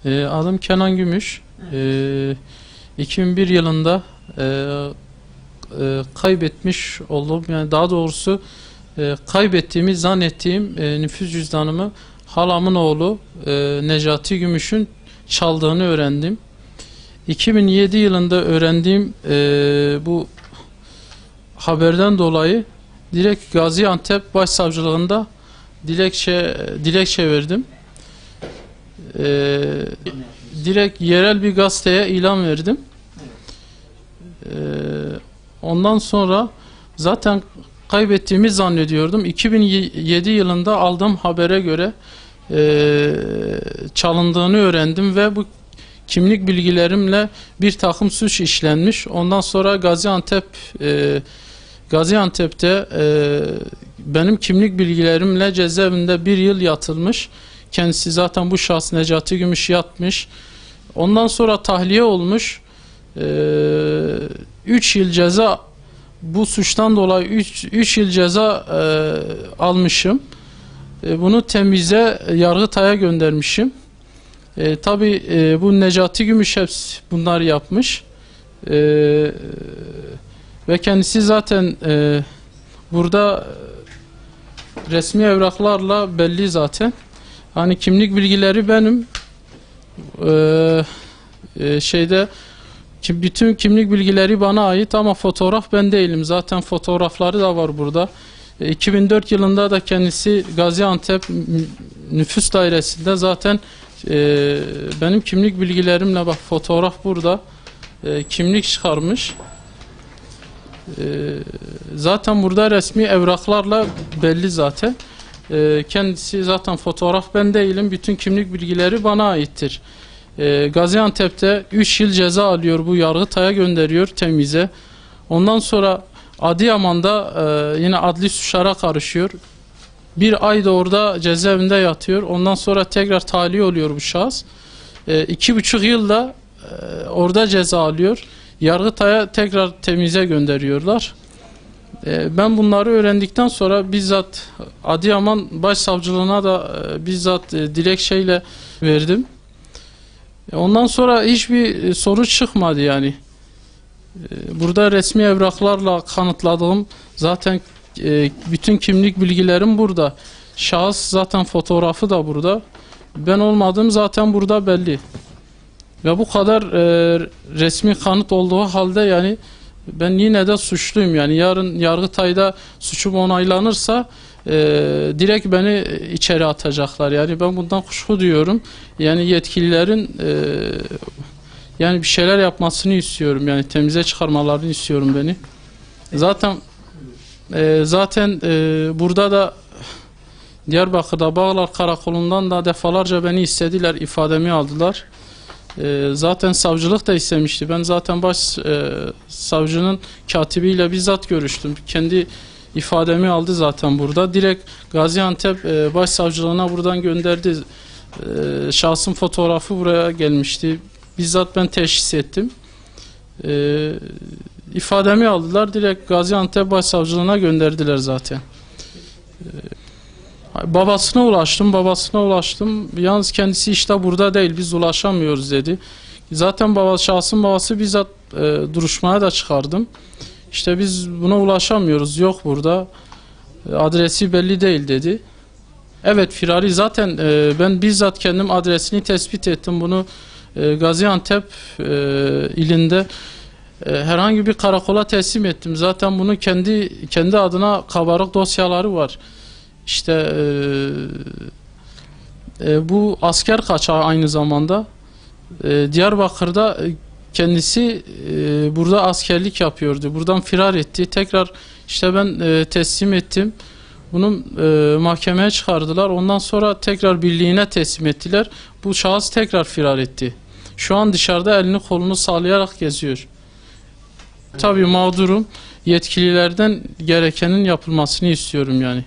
Adım Kenan Gümüş. 2001 yılında kaybetmiş olduğum, yani daha doğrusu kaybettiğimi zannettiğim nüfus cüzdanımı halamın oğlu Necati Gümüş'ün çaldığını öğrendim. 2007 yılında öğrendiğim bu haberden dolayı direkt Gaziantep Başsavcılığında dilekçe verdim. Direkt yerel bir gazeteye ilan verdim. Ondan sonra zaten kaybettiğimi zannediyordum. 2007 yılında aldığım habere göre çalındığını öğrendim ve bu kimlik bilgilerimle bir takım suç işlenmiş. Ondan sonra Gaziantep'te benim kimlik bilgilerimle cezaevinde 1 yıl yatılmış. Kendisi zaten bu şahıs Necati Gümüş yatmış. Ondan sonra tahliye olmuş. 3 yıl ceza, bu suçtan dolayı 3 yıl ceza almışım. Bunu temize, Yargıtay'a göndermişim. Tabi bu Necati Gümüş hepsi bunları yapmış. Ve kendisi zaten burada resmi evraklarla belli zaten. Hani kimlik bilgileri benim, bütün kimlik bilgileri bana ait ama fotoğraf ben değilim. Zaten fotoğrafları da var burada. 2004 yılında da kendisi Gaziantep Nüfus Dairesi'nde zaten benim kimlik bilgilerimle, bak fotoğraf burada, kimlik çıkarmış. Zaten burada resmi evraklarla belli zaten. Kendisi zaten fotoğraf ben değilim. Bütün kimlik bilgileri bana aittir. Gaziantep'te 3 yıl ceza alıyor. Bu Yargıtay'a gönderiyor temize. Ondan sonra Adıyaman'da yine adli suçlara karışıyor. 1 ay da orada cezaevinde yatıyor. Ondan sonra tekrar tahliye oluyor bu şahıs. 2,5 yılda orada ceza alıyor. Yargıtay'a tekrar temize gönderiyorlar. Ben bunları öğrendikten sonra bizzat Adıyaman Başsavcılığına da bizzat dilekçeyle verdim. Ondan sonra hiçbir sonuç çıkmadı yani. Burada resmi evraklarla kanıtladığım zaten bütün kimlik bilgilerim burada. Şahıs zaten fotoğrafı da burada. Ben olmadığım zaten burada belli. Ve bu kadar resmi kanıt olduğu halde yani ben yine de suçluyum. Yani yarın Yargıtay'da suçum onaylanırsa direkt beni içeri atacaklar. Yani ben bundan kuşku duyuyorum. Yani yetkililerin yani bir şeyler yapmasını istiyorum. Yani temize çıkarmalarını istiyorum beni. Zaten burada da Diyarbakır'da Bağlar Karakolu'ndan da defalarca beni istediler, ifademi aldılar. Zaten savcılık da istemişti. Ben zaten savcının katibiyle bizzat görüştüm. Kendi ifademi aldı zaten burada. Direkt Gaziantep Başsavcılığına buradan gönderdi. Şahsın fotoğrafı buraya gelmişti. Bizzat ben teşhis ettim. İfademi aldılar. Direkt Gaziantep Başsavcılığına gönderdiler zaten. Babasına ulaştım. Yalnız kendisi işte burada değil, biz ulaşamıyoruz dedi. Zaten şahsın babası bizzat duruşmaya da çıkardım. İşte biz buna ulaşamıyoruz, yok burada. Adresi belli değil dedi. Evet, firari zaten ben bizzat kendim adresini tespit ettim. Bunu Gaziantep ilinde herhangi bir karakola teslim ettim. Zaten bunu kendi adına kabarık dosyaları var. İşte bu asker kaçağı aynı zamanda. Diyarbakır'da kendisi burada askerlik yapıyordu. Buradan firar etti. Tekrar işte ben teslim ettim. Bunu mahkemeye çıkardılar. Ondan sonra tekrar birliğine teslim ettiler. Bu şahıs tekrar firar etti. Şu an dışarıda elini kolunu sallayarak geziyor. Tabii mağdurum. Yetkililerden gerekenin yapılmasını istiyorum yani.